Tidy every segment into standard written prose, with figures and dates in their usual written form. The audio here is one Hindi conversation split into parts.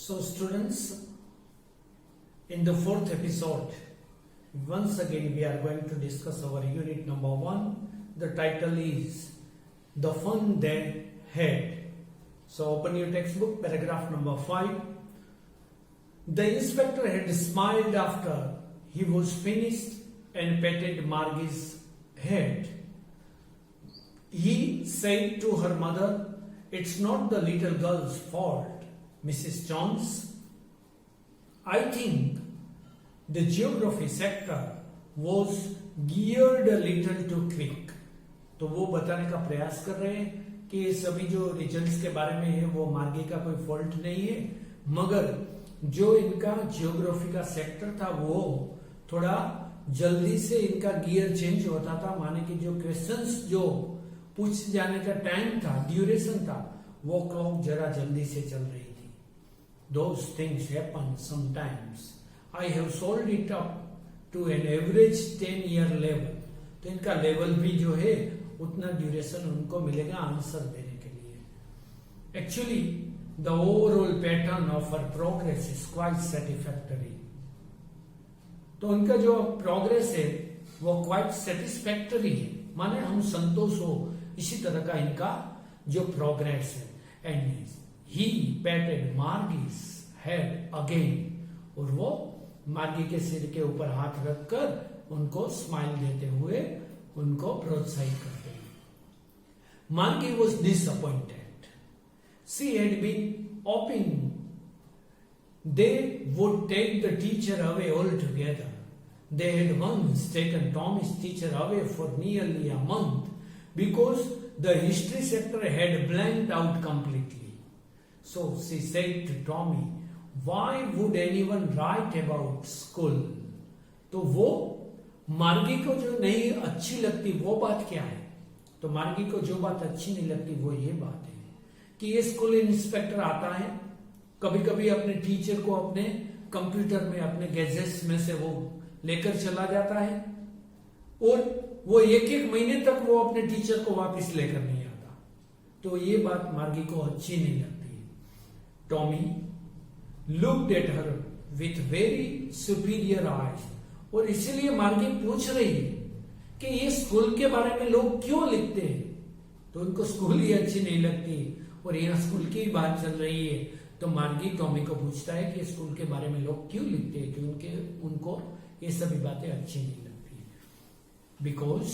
So students, in the fourth episode, once again we are going to discuss our unit number 1. The title is The Fun They Had. So open your textbook, paragraph number 5. The inspector had smiled after he was finished and patted Margie's head. He said to her mother, "It's not the little girl's fault, Mrs. Jones. I think the geography sector was geared a little too quick." तो वो बताने का प्रयास कर रहे हैं कि ये सभी जो रिजल्ट्स के बारे में है वो मार्गी का कोई फॉल्ट नहीं है, मगर जो इनका जियोग्राफी का सेक्टर था वो थोड़ा जल्दी से इनका गियर चेंज होता था, माने कि जो क्वेश्चंस जो पूछ जाने का टाइम था, ड्यूरेशन था, वो क्लॉक जरा जल्दी से चल रही थी. Those things happen sometimes. I have solved it up to an average 10-year level. तो इनका लेवल भी जो है उतना ड्यूरेशन उनको मिलेगा आंसर देने के लिए. Actually the overall pattern of our progress is quite satisfactory. तो उनका जो प्रोग्रेस है वो क्वाइट सेटिस्फैक्टरी है, माने हम संतोष हो इसी तरह का इनका जो प्रोग्रेस है. And he patted Margie's head again, और वो मार्गी के सिर के ऊपर हाथ रखकर उनको स्माइल देते हुए उनको प्रोत्साहित करते हैं. Margie was disappointed. She had been hoping they would take the teacher away altogether. They had once taken Tommy's teacher away for nearly a month because the history sector had blanked out completely. So she said to Tommy, "Why would anyone write about school?" तो वो मार्गी को जो नहीं अच्छी लगती वो बात क्या है? तो मार्गी को जो बात अच्छी नहीं लगती वो ये बात है कि ये स्कूल इंस्पेक्टर आता है, कभी कभी अपने टीचर को अपने कंप्यूटर में अपने गैजेट्स में से वो लेकर चला जाता है, और वो एक एक महीने तक वो अपने टीचर को वापस लेकर नहीं आता. तो ये बात मार्गी को अच्छी नहीं लगती. Tommy looked at her with very superior eyes, और इसीलिए मार्गी पूछ रही है कि ये स्कूल के बारे में लोग क्यों लिखते हैं. तो उनको स्कूल ही अच्छी नहीं लगती और यहाँ स्कूल की बात चल रही है. तो मार्गी टॉमी को पूछता है कि स्कूल के बारे में लोग क्यों लिखते हैं, कि उनको ये सभी बातें अच्छी नहीं लगती. Because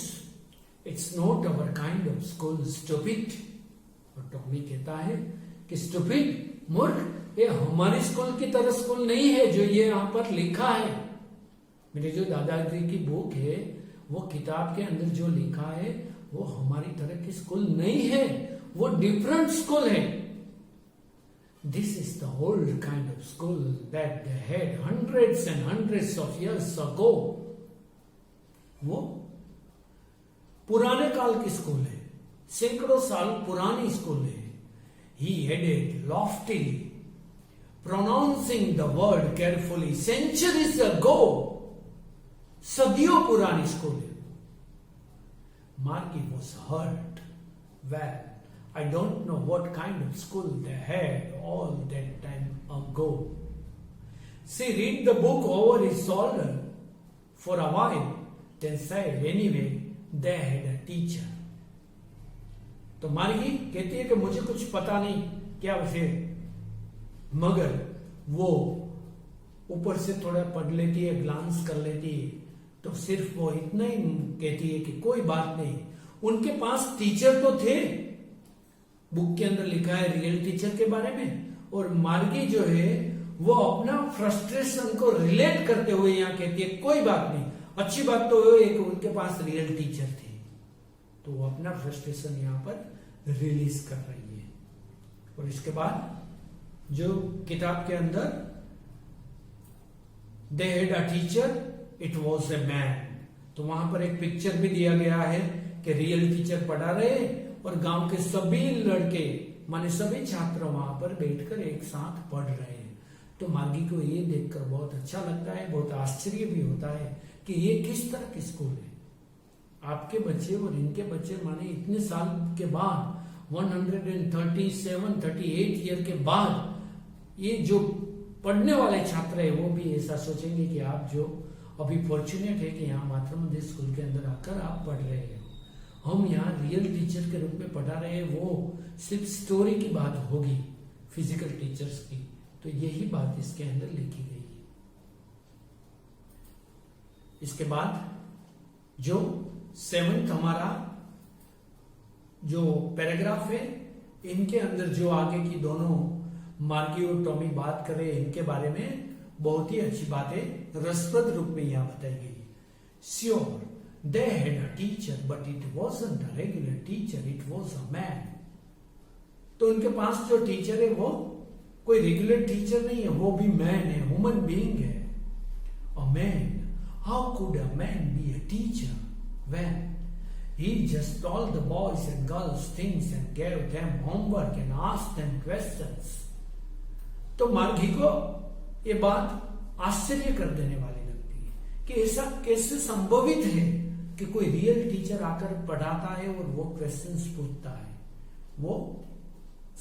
it's not our kind of school stupid. और टॉमी कहता है कि स्टूपिड, मूर्ख, ये हमारी स्कूल की तरह स्कूल नहीं है जो ये यहाँ पर लिखा है. मेरी जो दादाजी की बुक है वो किताब के अंदर जो लिखा है वो हमारी तरह की स्कूल नहीं है, वो डिफरेंट स्कूल है. This is the old kind of school that they had hundreds and hundreds of years ago. वो पुराने काल की स्कूल है, सैकड़ों साल पुरानी स्कूल है. He added loftily, pronouncing the word carefully, centuries ago. सदियों पुरानी स्कूल है. Margie was hurt. Well, I don't know what kind of school they had all that time ago. She read the book over his shoulder for a while, then said, "Anyway, they had a teacher." तो मार्गी कहती है कि मुझे कुछ पता नहीं क्या वैसे, मगर वो ऊपर से थोड़ा पढ़ लेती है, ग्लांस कर लेती है, तो सिर्फ वो इतना ही कहती है कि कोई बात नहीं. उनके पास टीचर तो थे, बुक के अंदर लिखा है रियल टीचर के बारे में, और मार्गी जो है वो अपना फ्रस्ट्रेशन को रिलेट करते हुए यहाँ कहती है कोई बात नहीं, अच्छी बात तो है कि उनके पास रियल टीचर थे. तो वो अपना फ्रस्ट्रेशन यहाँ पर रिलीज कर रही है. और इसके बाद जो किताब के अंदर they had a teacher, it was a man, तो वहां पर एक पिक्चर भी दिया गया है कि रियल टीचर पढ़ा रहे और गांव के सभी लड़के माने सभी छात्र वहां पर बैठकर एक साथ पढ़ रहे हैं. तो मार्गी को ये देखकर बहुत अच्छा लगता है, बहुत आश्चर्य भी होता है कि ये किस तरह की स्कूल है. आपके बच्चे और इनके बच्चे माने इतने साल के बाद 137-38 ईयर के बाद ये जो पढ़ने वाले छात्र है वो भी ऐसा सोचेंगे कि आप जो अभी फॉर्चुनेट है कि यहाँ मातृ मंदिर स्कूल के अंदर आकर आप पढ़ रहे हो, हम यहाँ रियल टीचर के रूप में पढ़ा रहे हैं, वो सिर्फ स्टोरी की बात होगी फिजिकल टीचर्स की, तो यही बात इसके अंदर लिखी गई है। इसके बाद जो 7th हमारा जो पैराग्राफ है, इनके अंदर जो आगे की दोनों मार्गी और टॉमी बात करे इनके बारे में बहुत ही अच्छी बातें रसप्रद रूप में यहां बताई गई। Sure they had a teacher but it wasn't a regular teacher, it was a man. तो उनके पास जो टीचर है वो कोई रेगुलर टीचर नहीं है, वो भी मैन है, ह्यूमन बीइंग है। A man, how could a man be a teacher when he just told the boys and girls things and gave them homework and asked them questions? तो मार्गी को ये बात आश्चर्य कर देने वाली लगती है कि ऐसा कैसे संभवित है कि कोई रियल टीचर आकर पढ़ाता है और वो क्वेश्चंस पूछता है, वो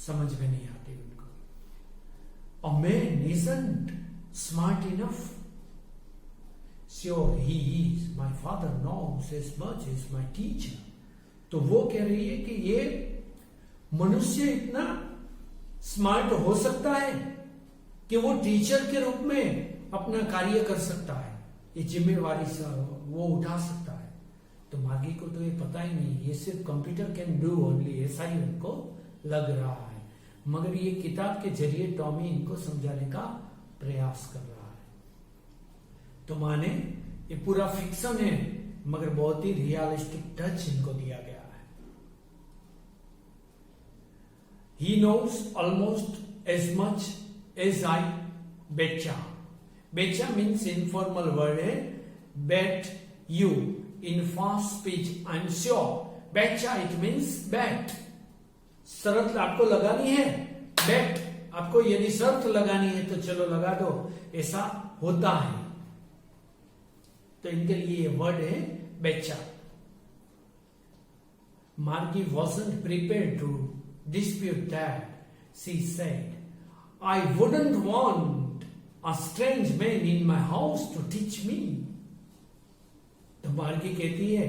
समझ में नहीं आती उनको। A man isn't smart enough. Sure he is. My father knows as much as my teacher. तो वो कह रही है कि ये मनुष्य इतना स्मार्ट हो सकता है कि वो टीचर के रूप में अपना कार्य कर सकता है, ये जिम्मेवारी वो उठा सकता है। तो मार्गी को तो ये पता ही नहीं, ये सिर्फ कंप्यूटर कैन डू ओनली, ऐसा ही उनको लग रहा है। मगर ये किताब के जरिए टॉमी इनको समझाने का प्रयास कर रहा है। तो माने ये पूरा फिक्शन है मगर बहुत ही रियलिस्टिक टच इनको दिया गया है। He knows almost as much as I betcha. Betcha means informal word है, bet you in fast speech I'm sure. Betcha it means bet. शर्त आपको लगानी है, bet आपको यदि शर्त लगानी है तो चलो लगा दो, ऐसा होता है। तो इनके लिए ये वर्ड है बेचा। Margie wasn't prepared to dispute that. She said, I wouldn't want a strange man in my house to teach me. तो मार्गी कहती है,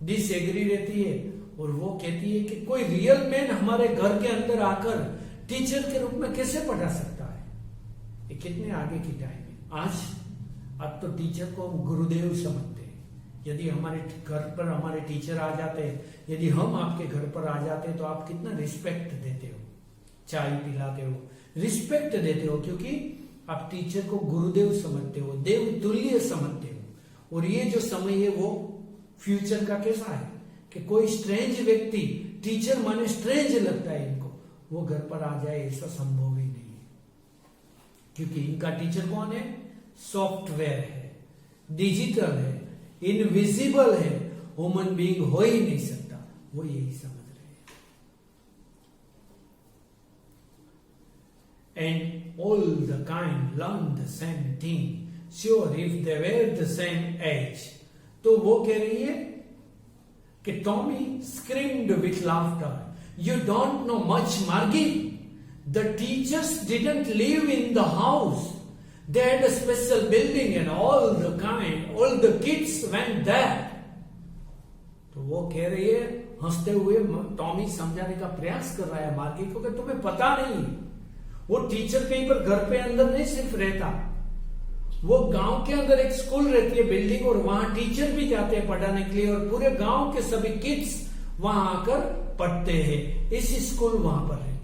डिसएग्री रहती है और वो कहती है कि कोई रियल मैन हमारे घर के अंदर आकर टीचर के रूप में कैसे पढ़ा सकता है। ये कितने आगे की टाइम है। आज तो टीचर को हम गुरुदेव समझते हैं। यदि हमारे घर पर हमारे टीचर आ जाते हैं, यदि हम आपके घर पर आ जाते हैं तो आप कितना रिस्पेक्ट देते हो, चाय पिलाते हो, रिस्पेक्ट देते हो, क्योंकि आप टीचर को गुरुदेव समझते हो, देव तुल्य समझते हो। और ये जो समय है वो फ्यूचर का कैसा है कि कोई स्ट्रेंज व्यक्ति, टीचर माने स्ट्रेंज लगता है इनको, वो घर पर आ जाए ऐसा संभव ही नहीं है। क्योंकि इनका टीचर कौन है? सॉफ्टवेयर है, डिजिटल है, इनविजिबल है, ह्यूमन बीइंग हो ही नहीं सकता। वो यही समझ रहे हैं। And all the kind learn the same thing, sure if they were the same age. तो वो कह रही है कि Tommy screamed with laughter, you don't know much Margie, the teachers didn't live in the house, they had a special building and all the kids went there. तो वो कह रही है, हंसते हुए टॉमी समझाने का प्रयास कर रहा है मार्गी को कि तुम्हें पता नहीं, वो टीचर कहीं पर घर पे अंदर नहीं सिर्फ रहता, वो गांव के अंदर एक स्कूल रहती है बिल्डिंग, और वहां टीचर भी जाते हैं पढ़ाने के लिए, और पूरे गांव के सभी किड्स वहां आकर पढ़ते हैं। इसी स्कूल वहां पर रहती है।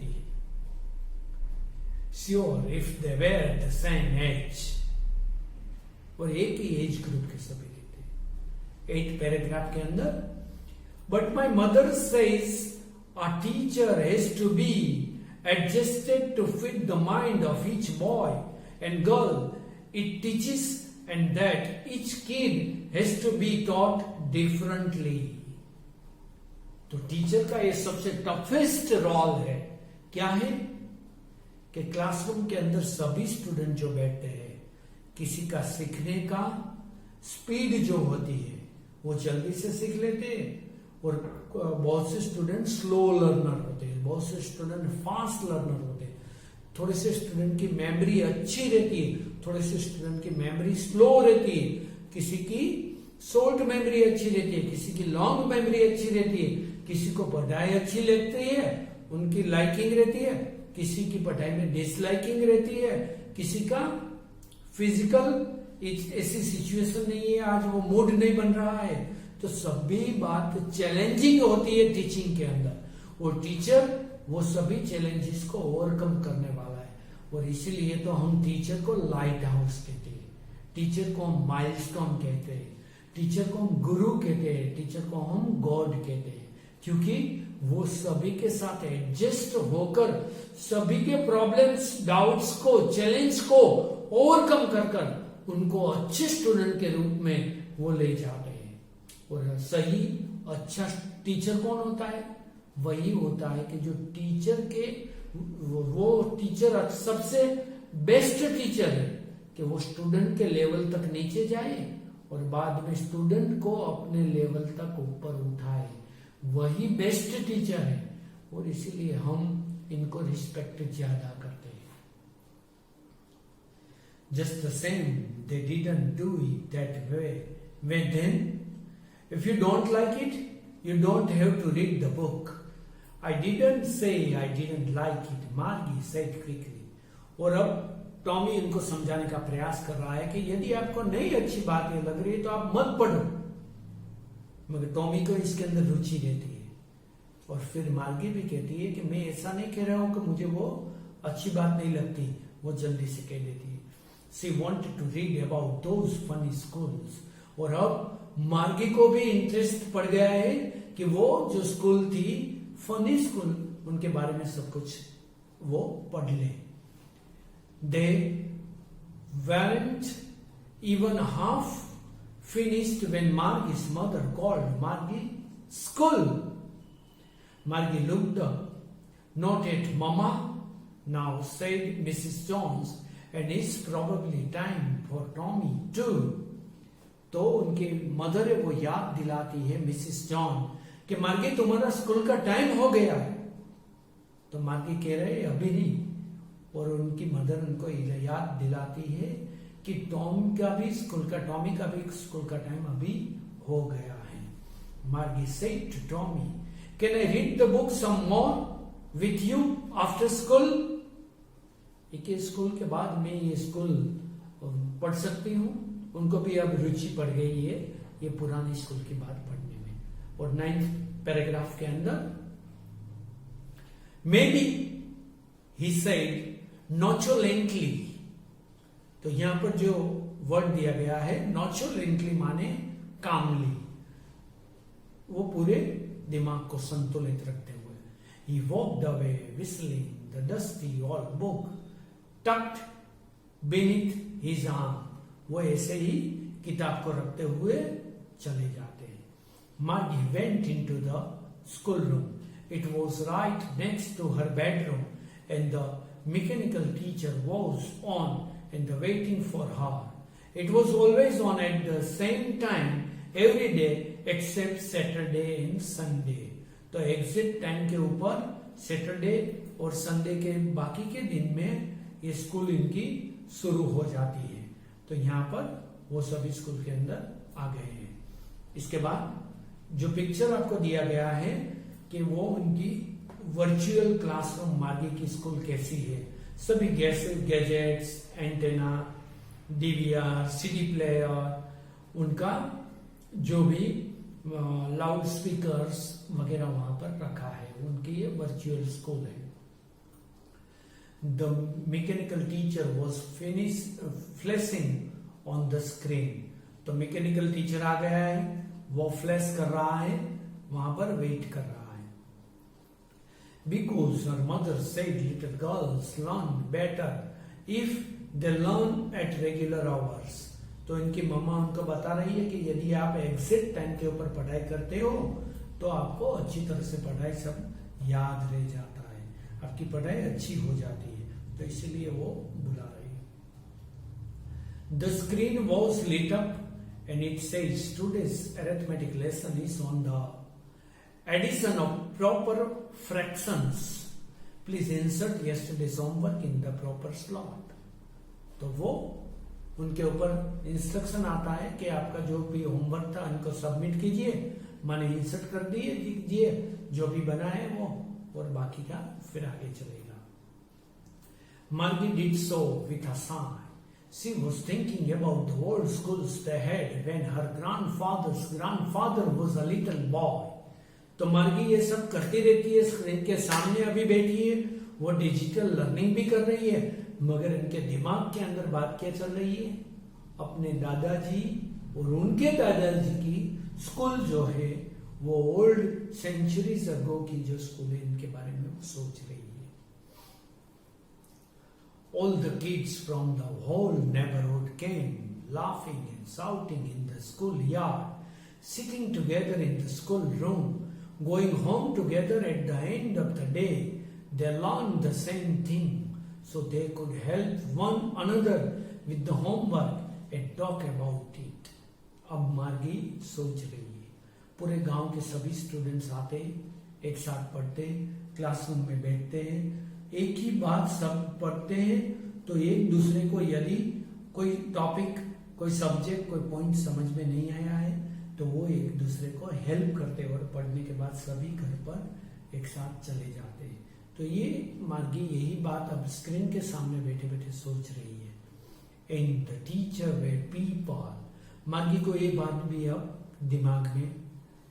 Sure if they were the same age, और एक ही एज ग्रुप के सभी रहते हैं। 8th पैराग्राफ के अंदर, but my mother says a teacher has to be adjusted to fit the mind of each boy and girl it teaches, and that each kid has to be taught differently. तो टीचर का ये सबसे टफेस्ट रोल है। क्या है कि क्लासरूम के अंदर सभी स्टूडेंट जो बैठते हैं, किसी का सीखने का स्पीड जो होती है वो जल्दी से सीख लेते हैं, और बहुत से स्टूडेंट स्लो लर्नर होते हैं, बहुत से स्टूडेंट फास्ट लर्नर होते हैं। थोड़े से स्टूडेंट की मेमोरी अच्छी रहती है, थोड़े से स्टूडेंट की मेमोरी स्लो रहती है, किसी की शॉर्ट मेमोरी अच्छी रहती है, किसी की लॉन्ग मेमोरी अच्छी रहती है, किसी को पढ़ाई अच्छी लगती है, उनकी लाइकिंग रहती है, किसी की पढ़ाई में डिसलाइकिंग रहती है, किसी का फिजिकल ऐसी सिचुएशन नहीं है, आज वो मूड नहीं बन रहा है। तो सभी बात चैलेंजिंग होती है टीचिंग के अंदर, और टीचर वो सभी चैलेंजेस को ओवरकम करने वाला है। और इसीलिए तो हम टीचर को लाइट हाउस कहते हैं, टीचर को हम माइलस्टोन कहते हैं, टीचर को हम गुरु कहते हैं, टीचर को हम गॉड कहते हैं, क्योंकि वो सभी के साथ एडजस्ट होकर सभी के प्रॉब्लम्स, डाउट्स को, चैलेंज को ओवरकम कर उनको अच्छे स्टूडेंट के रूप में वो ले जाते हैं। और सही अच्छा टीचर कौन होता है? वही होता है कि जो टीचर के वो टीचर सबसे बेस्ट टीचर है कि वो स्टूडेंट के लेवल तक नीचे जाए और बाद में स्टूडेंट को अपने लेवल तक ऊपर उठाए, वही बेस्ट टीचर है। और इसीलिए हम इनको रिस्पेक्ट ज्यादा करते हैं। Just the same, they didn't do it that way. Then, if you don't like it, you don't have to read the book. I didn't say I didn't like it, Margie said quickly. और अब टॉमी इनको समझाने का प्रयास कर रहा है कि यदि आपको नहीं अच्छी बात ये लग रही है तो आप मत पढ़ो। मगर टॉमी को इसके अंदर रुचि रहती है। और फिर मार्गी भी कहती है कि मैं ऐसा नहीं कह रहा हूं कि मुझे वो अच्छी बात नहीं लगती, वो जल्दी से कह देती है। She wanted to read about those funny schools. और अब मार्गी को भी इंटरेस्ट पड़ गया है कि वो जो स्कूल थी, फनी स्कूल, उनके बारे में सब कुछ वो पढ़ ले। They weren't even half finished when Margie's mother called Margie school. Margie looked up, not at Mama, now said Mrs. Jones, and it's probably time for Tommy too. तो उनके मदर है वो याद दिलाती है मिसिस जॉन कि मार्गी तुम्हारा स्कूल का टाइम हो गया है। तो मार्गी कह रहे अभी नहीं, और उनकी मदर उनको याद दिलाती है कि टॉमी का भी स्कूल का टाइम अभी हो गया है। Margie said to Tommy, can I read the book some more with you after school? कि स्कूल के बाद मैं ये स्कूल पढ़ सकती हूँ। उनको भी अब रुचि पड़ गई है ये पुरानी स्कूल की बात पढ़ने में। और 9th पैराग्राफ के अंदर मे बी ही सेड नॉचोलेंटली, तो यहां पर जो वर्ड दिया गया है नॉचोलेंटली माने कामली, वो पूरे दिमाग को संतुलित रखते हुए। He walked away whistling the dusty old book tucked beneath his arm. वो ऐसे ही किताब को रखते हुए चले जाते हैं। Margie went into the schoolroom. It was right next to her bedroom, and the mechanical teacher was on and waiting for her. It was always on at the same time every day except Saturday and Sunday. तो एग्जिट टाइम के ऊपर सैटरडे और संडे के बाकी के दिन में ये स्कूल इनकी शुरू हो जाती है। तो यहाँ पर वो सभी स्कूल के अंदर आ गए हैं। इसके बाद जो पिक्चर आपको दिया गया है कि वो उनकी वर्चुअल क्लासरूम मार्गी की स्कूल कैसी है। सभी gadgets, antenna, DVR, CD player, उनका जो भी लाउड स्पीकर्स वगैरह वहां पर रखा है, उनकी ये वर्चुअल स्कूल है। The mechanical teacher was flashing on the screen. तो मैकेनिकल टीचर आ गया है, वो फ्लैश कर रहा है, वहां पर वेट कर रहा है। Because her mother said little girls learn better if they learn at regular hours. तो इनकी मम्मा उनको बता रही है कि यदि आप एग्जैक्ट टाइम के ऊपर पढ़ाई करते हो तो आपको अच्छी तरह से पढ़ाई सब याद रह जाता है, आपकी पढ़ाई अच्छी हो जाती है। तो इसलिए वो बुला रही है। The screen was lit up and it says today's arithmetic lesson is on the addition of proper fractions. Please insert yesterday's homework in the proper slot. तो वो उनके ऊपर इंस्ट्रक्शन आता है कि आपका जो भी होमवर्क था उनको सबमिट कीजिए, माने इंसर्ट कर दीजिए जो भी बना है वो, और बाकी का फिर आगे चलेगा। Margie did so with a sigh. She was thinking about the old schools they had when her grandfather's grandfather was a little boy. तो मार्गी ये सब करती रहती है, स्क्रीन के सामने अभी बैठी है, वो डिजिटल लर्निंग भी कर रही है, मगर इनके दिमाग के अंदर बात क्या चल रही है? अपने दादाजी और उनके दादाजी की स्कूल जो है वो ओल्ड सेंचुरीज अगो की जो स्कूल है इनके बारे में वो सोच रही है। All the kids from the whole neighborhood came, laughing and shouting in the schoolyard, sitting together in the schoolroom, going home together at the end of the day. They learned the same thing, so they could help one another with the homework and talk about it. अब मार्गी सोच रही है, पूरे गांव के सभी स्टूडेंट्स आते, एक साथ पढ़ते, क्लासरूम में बैठते हैं, एक ही बात सब पढ़ते हैं, तो एक दूसरे को यदि कोई टॉपिक, कोई सब्जेक्ट, कोई पॉइंट समझ में नहीं आया है तो वो एक दूसरे को हेल्प करते हैं, और पढ़ने के बाद सभी घर पर एक साथ चले जाते हैं। तो ये मार्गी यही बात अब स्क्रीन के सामने बैठे बैठे सोच रही है। And the teacher way people, मार्गी को ये बात भी अब दिमाग में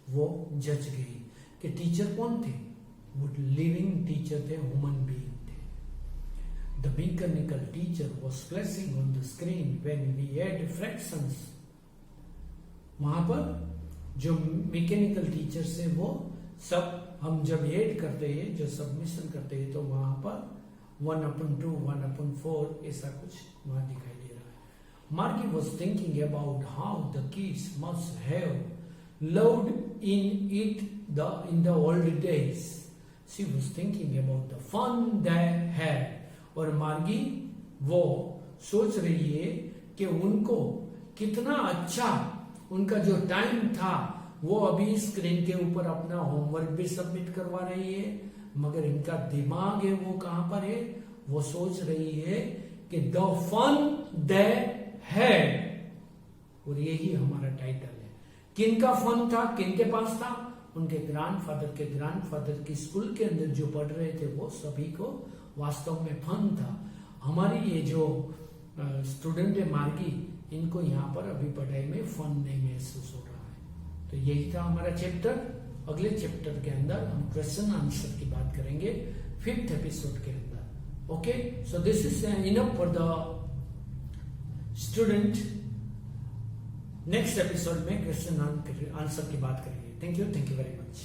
वो जच गई कि टीचर कौन थे? वो लिविंग टीचर थे, ह्यूमन बीइंग थे। The mechanical teacher was flashing on the screen when we add fractions. वहां पर जो मैकेनिकल टीचर से वो सब हम जब ऐड करते हैं, जो सबमिशन करते हैं, तो वहां पर 1/2, 1/4 ऐसा कुछ वहां दिखाई दे रहा है। मार्गी was thinking about how the kids must have loved in the old days. She was thinking about the fun they had. और मार्गी वो सोच रही है कि उनको कितना अच्छा उनका जो टाइम था, वो अभी स्क्रीन के ऊपर अपना होमवर्क भी सबमिट करवा रही है, मगर इनका दिमाग है वो कहां पर है? वो सोच रही है कि द फन दे हैड। और यही हमारा टाइटल है। किनका फन था, किनके पास था? उनके ग्रैंडफादर के ग्रैंडफादर की स्कूल के अंदर जो पढ़ रहे थे वो सभी को वास्तव में फन था। हमारी ये जो स्टूडेंट है मार्गी, इनको यहाँ पर अभी पढ़ाई में फन नहीं महसूस हो रहा है। तो यही था हमारा चैप्टर। अगले चैप्टर के अंदर हम क्वेश्चन आंसर की बात करेंगे 5th एपिसोड के अंदर। Okay, so this is enough for the student. Next episode में क्वेश्चन आंसर की बात करेंगे। Thank you very much.